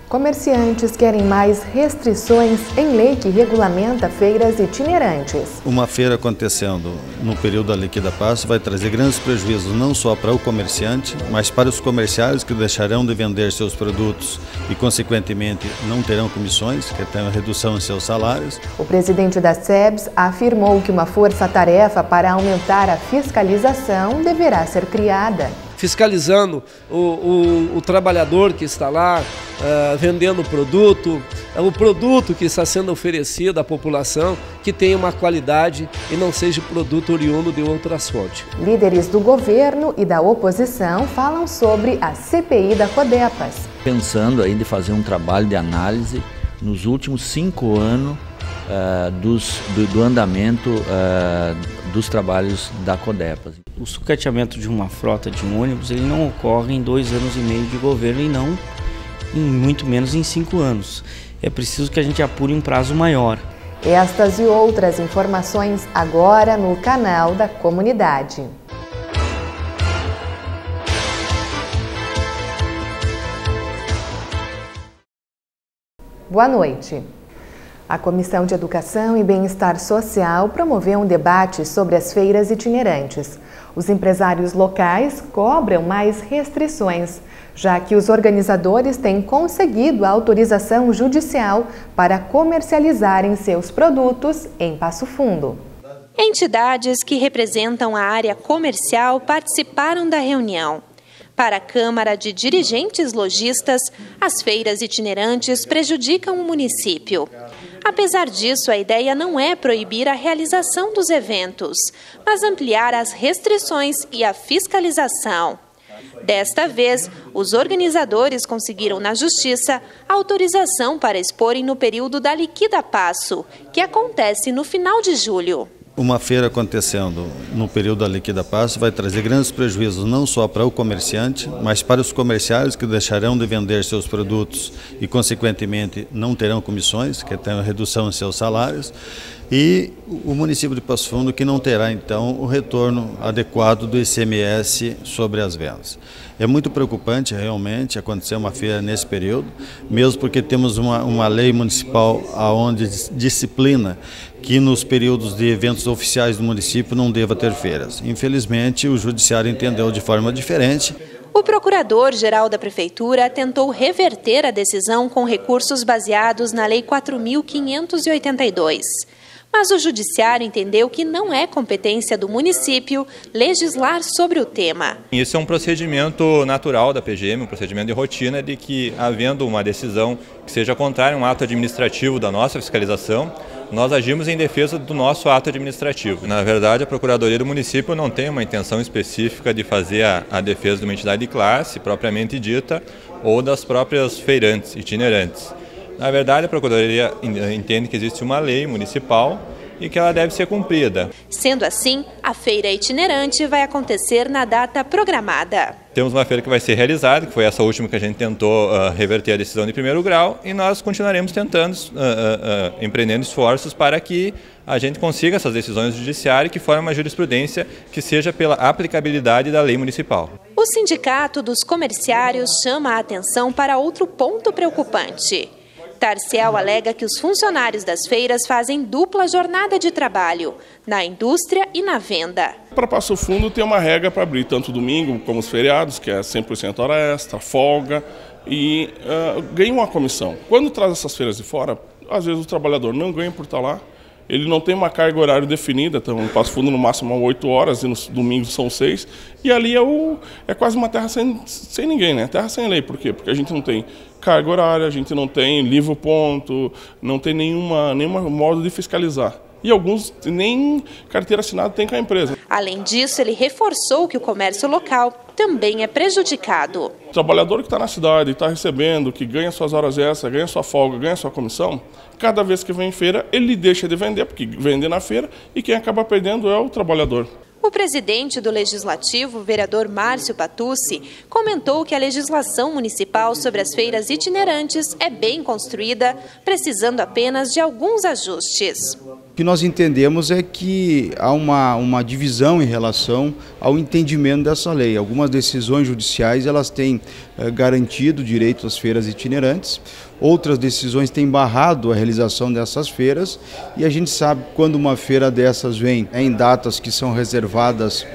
Comerciantes querem mais restrições em lei que regulamenta feiras itinerantes. Uma feira acontecendo no período da liquida passo vai trazer grandes prejuízos não só para o comerciante, mas para os comerciários que deixarão de vender seus produtos e, consequentemente, não terão comissões, que terão redução em seus salários. O presidente da SEBS afirmou que uma força-tarefa para aumentar a fiscalização deverá ser criada. Fiscalizando o trabalhador que está lá vendendo o produto que está sendo oferecido à população, que tenha uma qualidade e não seja produto oriundo de outras fontes. Líderes do governo e da oposição falam sobre a CPI da Codepas. Pensando aí de fazer um trabalho de análise nos últimos 5 anos do andamento dos trabalhos da Codepas. O sucateamento de uma frota de um ônibus ele não ocorre em 2 anos e meio de governo e não muito menos em 5 anos. É preciso que a gente apure um prazo maior. Estas e outras informações agora no canal da comunidade. Boa noite. A Comissão de Educação e Bem-Estar Social promoveu um debate sobre as feiras itinerantes. Os empresários locais cobram mais restrições, já que os organizadores têm conseguido a autorização judicial para comercializarem seus produtos em Passo Fundo. Entidades que representam a área comercial participaram da reunião. Para a Câmara de Dirigentes Lojistas, as feiras itinerantes prejudicam o município. Apesar disso, a ideia não é proibir a realização dos eventos, mas ampliar as restrições e a fiscalização. Desta vez, os organizadores conseguiram na Justiça autorização para exporem no período da liquida passo, que acontece no final de julho. Uma feira acontecendo no período da liquida passo vai trazer grandes prejuízos não só para o comerciante, mas para os comerciários que deixarão de vender seus produtos e, consequentemente, não terão comissões, que terão redução em seus salários, e o município de Passo Fundo que não terá, então, o retorno adequado do ICMS sobre as vendas. É muito preocupante, realmente, acontecer uma feira nesse período, mesmo porque temos uma lei municipal onde disciplina que nos períodos de eventos oficiais do município não deva ter feiras. Infelizmente, o Judiciário entendeu de forma diferente. O procurador-geral da Prefeitura tentou reverter a decisão com recursos baseados na Lei 4.582. Mas o Judiciário entendeu que não é competência do município legislar sobre o tema. Isso é um procedimento natural da PGM, um procedimento de rotina de que, havendo uma decisão que seja contrária a um ato administrativo da nossa fiscalização, nós agimos em defesa do nosso ato administrativo. Na verdade, a Procuradoria do município não tem uma intenção específica de fazer a defesa de uma entidade de classe, propriamente dita, ou das próprias feirantes, itinerantes. Na verdade, a Procuradoria entende que existe uma lei municipal e que ela deve ser cumprida. Sendo assim, a feira itinerante vai acontecer na data programada. Temos uma feira que vai ser realizada, que foi essa última que a gente tentou reverter a decisão de primeiro grau, e nós continuaremos tentando, empreendendo esforços para que a gente consiga essas decisões judiciárias que formem uma jurisprudência que seja pela aplicabilidade da lei municipal. O Sindicato dos Comerciários chama a atenção para outro ponto preocupante. Tarciel alega que os funcionários das feiras fazem dupla jornada de trabalho, na indústria e na venda. Para Passo Fundo tem uma regra para abrir tanto domingo como os feriados, que é 100% hora extra, folga, e ganha uma comissão. Quando traz essas feiras de fora, às vezes o trabalhador não ganha por estar lá, ele não tem uma carga horária definida, então no Passo Fundo no máximo 8 horas e nos domingos são 6, e ali é quase uma terra sem ninguém, né? Terra sem lei, por quê? Porque a gente não tem carga horária, a gente não tem livro ponto, não tem nenhuma modo de fiscalizar. E alguns nem carteira assinada tem com a empresa. Além disso, ele reforçou que o comércio local também é prejudicado. O trabalhador que está na cidade, está recebendo, que ganha suas horas extras, ganha sua folga, ganha sua comissão, cada vez que vem em feira, ele deixa de vender, porque vende na feira, e quem acaba perdendo é o trabalhador. O presidente do Legislativo, o vereador Márcio Patucci, comentou que a legislação municipal sobre as feiras itinerantes é bem construída, precisando apenas de alguns ajustes. que nós entendemos é que há uma divisão em relação ao entendimento dessa lei. Algumas decisões judiciais elas têm garantido o direito às feiras itinerantes, outras decisões têm barrado a realização dessas feiras, e a gente sabe que quando uma feira dessas vem em datas que são reservadas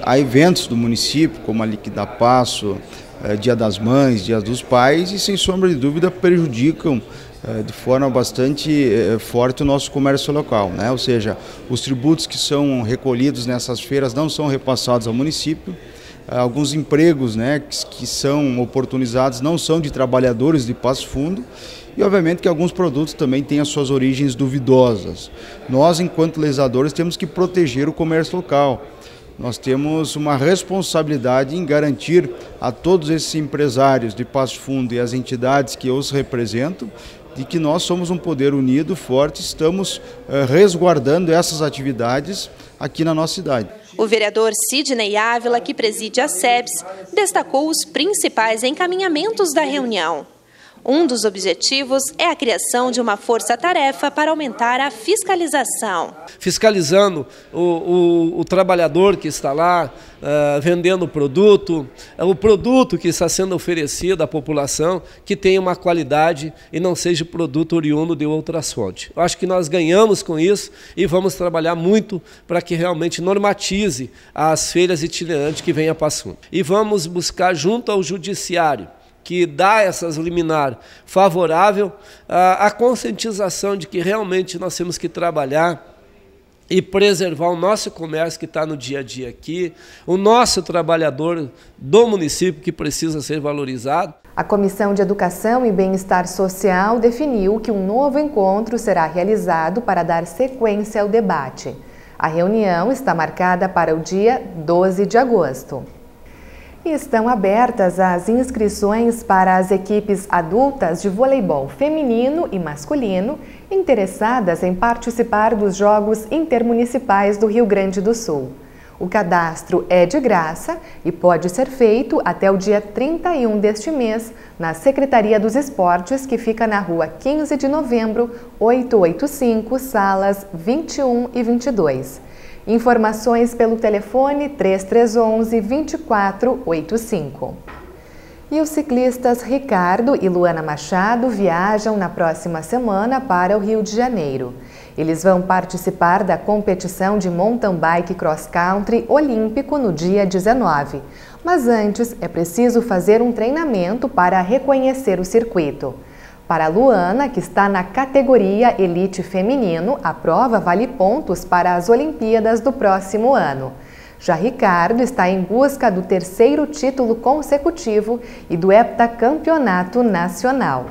a eventos do município, como a Liquida Passo, Dia das Mães, Dia dos Pais, e sem sombra de dúvida prejudicam de forma bastante forte o nosso comércio local, né? Ou seja, os tributos que são recolhidos nessas feiras não são repassados ao município, alguns empregos, né, que são oportunizados não são de trabalhadores de Passo Fundo, e obviamente que alguns produtos também têm as suas origens duvidosas. Nós, enquanto legisladores, temos que proteger o comércio local. Nós temos uma responsabilidade em garantir a todos esses empresários de Passo Fundo e as entidades que os representam de que nós somos um poder unido, forte, estamos resguardando essas atividades aqui na nossa cidade. O vereador Sidney Ávila, que preside a SEBS, destacou os principais encaminhamentos da reunião. Um dos objetivos é a criação de uma força-tarefa para aumentar a fiscalização. Fiscalizando o trabalhador que está lá vendendo o produto que está sendo oferecido à população, que tenha uma qualidade e não seja produto oriundo de outras fontes. Eu acho que nós ganhamos com isso e vamos trabalhar muito para que realmente normatize as feiras itinerantes que vêm a Passo Fundo. E vamos buscar junto ao judiciário, que dá essas liminar favorável, a conscientização de que realmente nós temos que trabalhar e preservar o nosso comércio que está no dia a dia aqui, o nosso trabalhador do município que precisa ser valorizado. A Comissão de Educação e Bem-Estar Social definiu que um novo encontro será realizado para dar sequência ao debate. A reunião está marcada para o dia 12 de agosto. E estão abertas as inscrições para as equipes adultas de voleibol feminino e masculino interessadas em participar dos Jogos Intermunicipais do Rio Grande do Sul. O cadastro é de graça e pode ser feito até o dia 31 deste mês na Secretaria dos Esportes, que fica na Rua 15 de Novembro, 885, salas 21 e 22. Informações pelo telefone 3311-2485. E os ciclistas Ricardo e Luana Machado viajam na próxima semana para o Rio de Janeiro. Eles vão participar da competição de mountain bike cross country olímpico no dia 19. Mas antes é preciso fazer um treinamento para reconhecer o circuito. Para a Luana, que está na categoria Elite Feminino, a prova vale pontos para as Olimpíadas do próximo ano. Já Ricardo está em busca do 3º título consecutivo e do heptacampeonato nacional.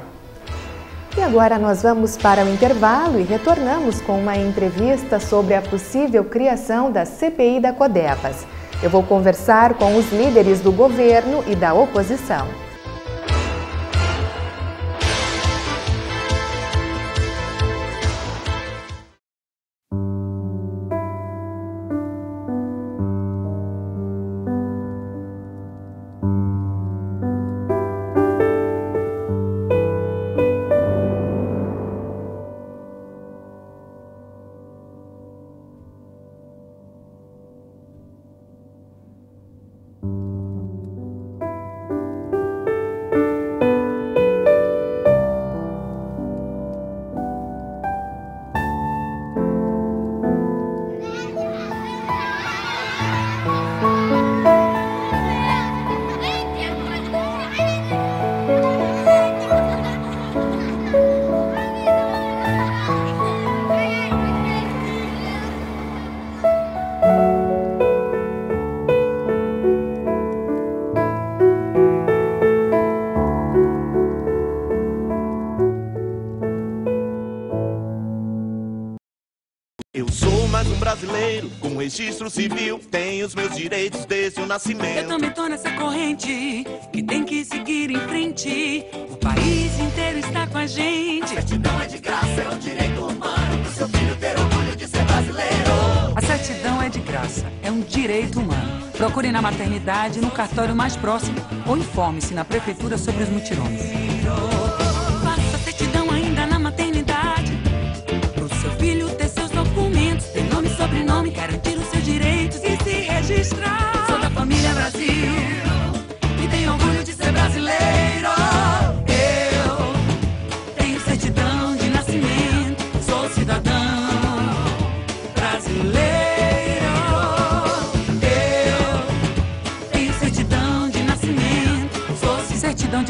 E agora nós vamos para o intervalo e retornamos com uma entrevista sobre a possível criação da CPI da Codepas. Eu vou conversar com os líderes do governo e da oposição. Eu sou mais um brasileiro com registro civil, tenho os meus direitos desde o nascimento. Eu também tô nessa corrente que tem que seguir em frente. O país inteiro está com a gente. A certidão é de graça, é um direito humano pro seu filho ter orgulho de ser brasileiro. A certidão é de graça, é um direito humano. Procure na maternidade, no cartório mais próximo ou informe-se na prefeitura sobre os mutirões. Faça a certidão ainda na maternidade, pro seu filho ter seu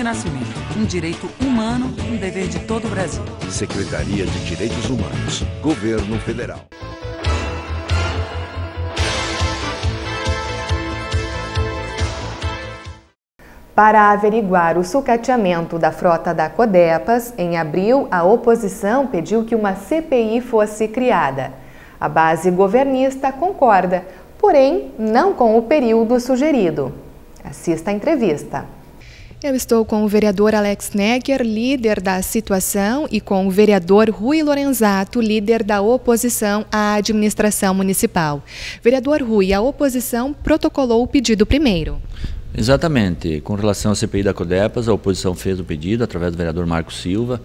nascimento. Um direito humano, um dever de todo o Brasil. Secretaria de Direitos Humanos, Governo Federal. Para averiguar o sucateamento da frota da Codepas, em abril, a oposição pediu que uma CPI fosse criada. A base governista concorda, porém não com o período sugerido. Assista a entrevista. Eu estou com o vereador Alex Necker, líder da situação, e com o vereador Rui Lorenzato, líder da oposição à administração municipal. Vereador Rui, a oposição protocolou o pedido primeiro. Exatamente. Com relação à CPI da Codepas, a oposição fez o pedido através do vereador Marco Silva,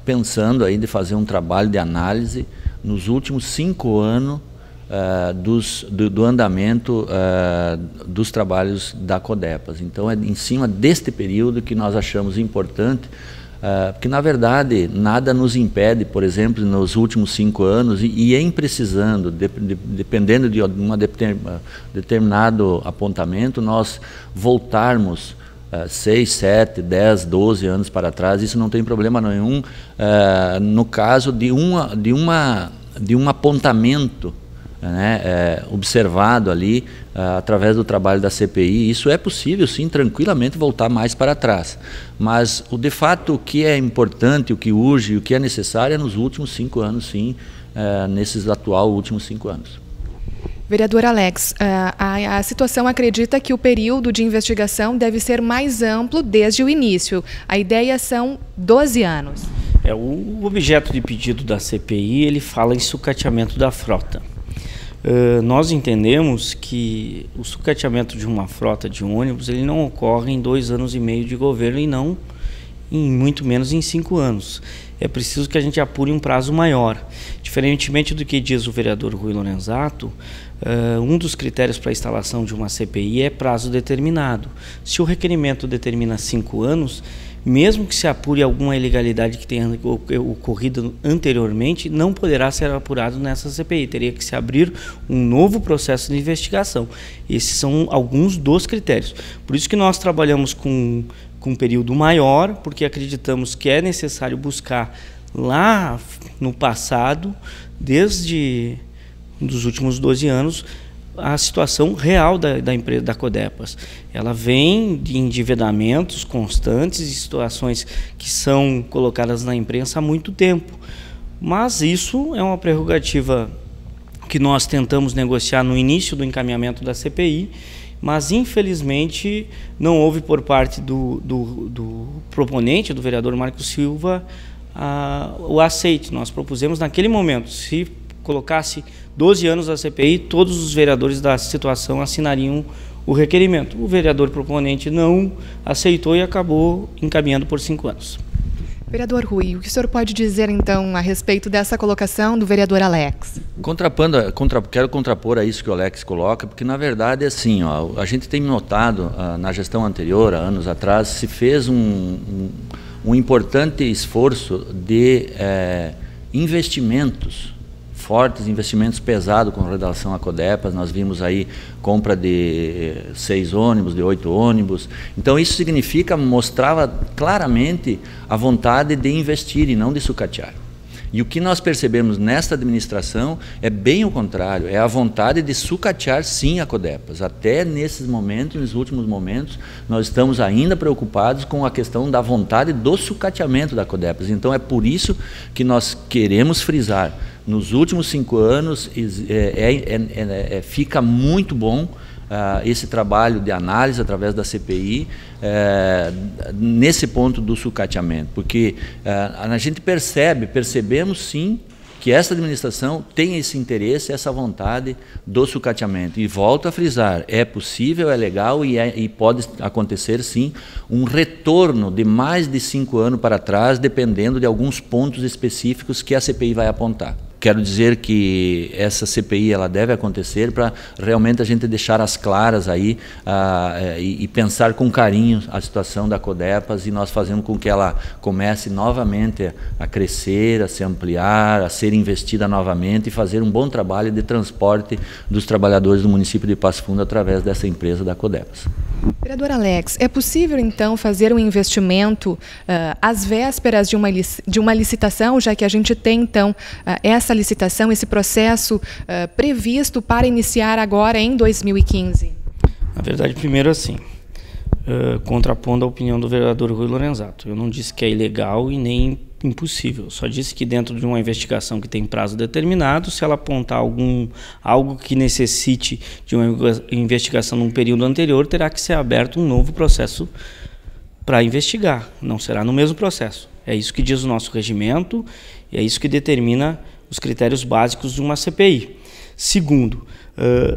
pensando aí de fazer um trabalho de análise nos últimos 5 anos do andamento dos trabalhos da Codepas. Então é em cima deste período que nós achamos importante, porque na verdade nada nos impede, por exemplo, nos últimos 5 anos, e em precisando, dependendo de um determinado apontamento, nós voltarmos 6, 7, 10, 12 anos para trás. Isso não tem problema nenhum no caso de um apontamento, né, observado ali através do trabalho da CPI. Isso é possível, sim, tranquilamente voltar mais para trás. Mas, de fato, o que é importante, o que urge, o que é necessário é nos últimos 5 anos, sim, nesses últimos 5 anos. Vereador Alex, a situação acredita que o período de investigação deve ser mais amplo desde o início. A ideia são 12 anos. O objeto de pedido da CPI, ele fala em sucateamento da frota. Nós entendemos que o sucateamento de uma frota de ônibus ele não ocorre em 2 anos e meio de governo e não muito menos em 5 anos. É preciso que a gente apure um prazo maior. Diferentemente do que diz o vereador Rui Lorenzato, um dos critérios para a instalação de uma CPI é prazo determinado. Se o requerimento determina 5 anos, mesmo que se apure alguma ilegalidade que tenha ocorrido anteriormente, não poderá ser apurado nessa CPI. Teria que se abrir um novo processo de investigação. Esses são alguns dos critérios. Por isso que nós trabalhamos com um período maior, porque acreditamos que é necessário buscar lá no passado, desde os últimos 12 anos, a situação real da empresa da Codepas. Ela vem de endividamentos constantes e situações que são colocadas na imprensa há muito tempo. Mas isso é uma prerrogativa que nós tentamos negociar no início do encaminhamento da CPI, mas infelizmente não houve por parte do proponente, do vereador Marco Silva, o aceite. Nós propusemos naquele momento, se colocasse 12 anos da CPI, todos os vereadores da situação assinariam o requerimento. O vereador proponente não aceitou e acabou encaminhando por 5 anos. Vereador Rui, o que o senhor pode dizer então a respeito dessa colocação do vereador Alex? Quero contrapor a isso que o Alex coloca, porque na verdade assim, a gente tem notado na gestão anterior, há anos atrás, se fez um importante esforço de investimentos fortes, investimentos pesados com relação à Codepas. Nós vimos aí compra de 6 ônibus, de 8 ônibus. Então isso mostrava claramente a vontade de investir e não de sucatear. E o que nós percebemos nesta administração é bem o contrário, é a vontade de sucatear sim a Codepas. Até nesses momentos, nos últimos momentos, nós estamos ainda preocupados com a questão da vontade do sucateamento da Codepas. Então é por isso que nós queremos frisar, nos últimos 5 anos fica muito bom esse trabalho de análise através da CPI nesse ponto do sucateamento, porque a gente percebemos sim que essa administração tem esse interesse, essa vontade do sucateamento. E volto a frisar, é possível, é legal e pode acontecer sim um retorno de mais de 5 anos para trás, dependendo de alguns pontos específicos que a CPI vai apontar. quero dizer que essa CPI ela deve acontecer para realmente a gente deixar as claras aí e pensar com carinho a situação da Codepas e nós fazemos com que ela comece novamente a crescer, a se ampliar, a ser investida novamente e fazer um bom trabalho de transporte dos trabalhadores do município de Passo Fundo através dessa empresa da Codepas. Vereador Alex, é possível então fazer um investimento às vésperas de uma licitação, já que a gente tem então essa licitação, esse processo previsto para iniciar agora em 2015? Na verdade, primeiro assim, contrapondo a opinião do vereador Rui Lorenzato, eu não disse que é ilegal e nem impossível, só disse que dentro de uma investigação que tem prazo determinado, se ela apontar algo que necessite de uma investigação num período anterior, terá que ser aberto um novo processo para investigar, não será no mesmo processo. É isso que diz o nosso regimento e é isso que determina os critérios básicos de uma CPI. Segundo,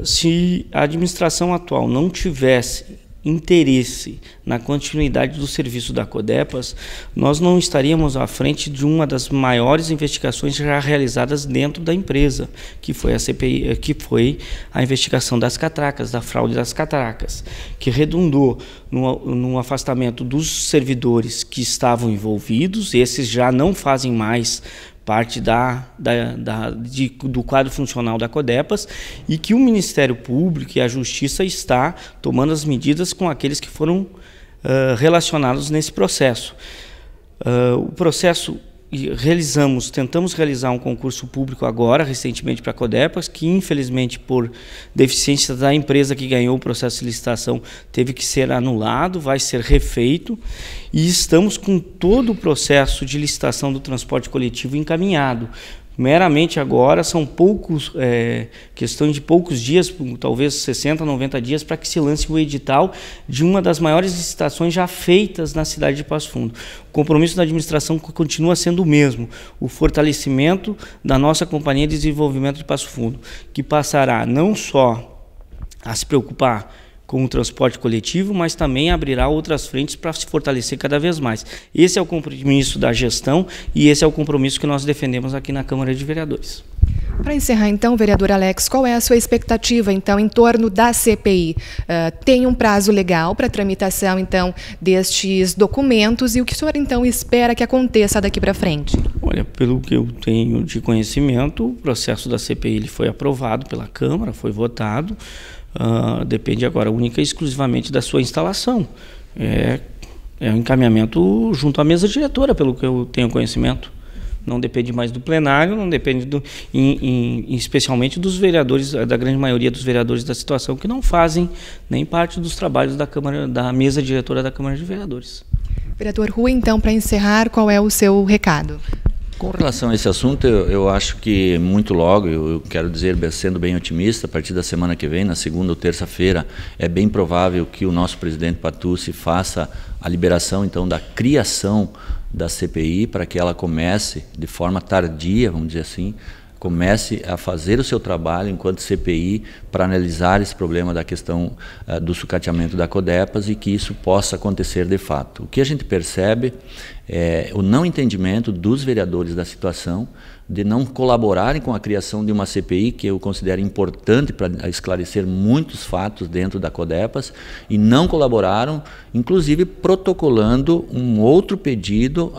se a administração atual não tivesse interesse na continuidade do serviço da Codepas, nós não estaríamos à frente de uma das maiores investigações já realizadas dentro da empresa, que foi a CPI, que foi a investigação das catracas, da fraude das catracas, que redundou no afastamento dos servidores que estavam envolvidos. Esses já não fazem mais parte do quadro funcional da Codepas, e que o Ministério Público e a Justiça está tomando as medidas com aqueles que foram relacionados nesse processo. O processo tentamos realizar um concurso público agora, recentemente, para a Codepas, que infelizmente por deficiência da empresa que ganhou o processo de licitação teve que ser anulado, vai ser refeito, e estamos com todo o processo de licitação do transporte coletivo encaminhado. Meramente agora são questão de poucos dias, talvez 60, 90 dias, para que se lance o edital de uma das maiores licitações já feitas na cidade de Passo Fundo. O compromisso da administração continua sendo o mesmo, o fortalecimento da nossa Companhia de Desenvolvimento de Passo Fundo, que passará não só a se preocupar com o transporte coletivo, mas também abrirá outras frentes para se fortalecer cada vez mais. Esse é o compromisso da gestão e esse é o compromisso que nós defendemos aqui na Câmara de Vereadores. Para encerrar então, vereador Alex, qual é a sua expectativa então em torno da CPI? Tem um prazo legal para tramitação então destes documentos e o que o senhor então espera que aconteça daqui para frente? Olha, pelo que eu tenho de conhecimento, o processo da CPI ele foi aprovado pela Câmara, foi votado. Depende agora única e exclusivamente da sua instalação. É um encaminhamento junto à mesa diretora, pelo que eu tenho conhecimento. Não depende mais do plenário, não depende especialmente dos vereadores, da grande maioria dos vereadores da situação, que não fazem nem parte dos trabalhos da mesa diretora da Câmara de Vereadores. Vereador Rui, então, para encerrar, qual é o seu recado? Com relação a esse assunto, eu acho que muito logo, eu quero dizer, sendo bem otimista, a partir da semana que vem, na segunda ou terça-feira, é bem provável que o nosso presidente Patucci faça a liberação, então, da criação da CPI, para que ela comece de forma tardia, vamos dizer assim, comece a fazer o seu trabalho enquanto CPI para analisar esse problema da questão do sucateamento da Codepas e que isso possa acontecer de fato. O que a gente percebe é o não entendimento dos vereadores da situação, de não colaborarem com a criação de uma CPI, que eu considero importante para esclarecer muitos fatos dentro da Codepas, e não colaboraram, inclusive protocolando um outro pedido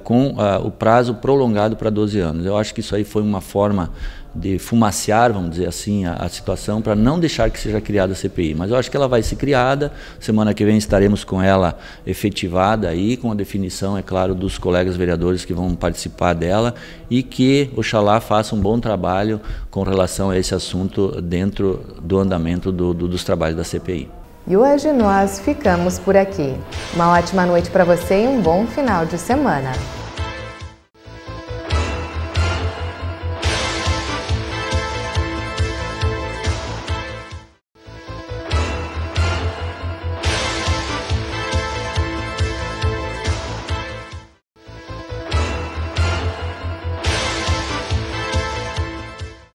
com o prazo prolongado para 12 anos. Eu acho que isso aí foi uma forma de fumaciar, vamos dizer assim, a situação, para não deixar que seja criada a CPI. Mas eu acho que ela vai ser criada, semana que vem estaremos com ela efetivada aí, com a definição, é claro, dos colegas vereadores que vão participar dela, e que, oxalá, faça um bom trabalho com relação a esse assunto dentro do andamento dos trabalhos da CPI. E hoje nós ficamos por aqui. Uma ótima noite para você e um bom final de semana.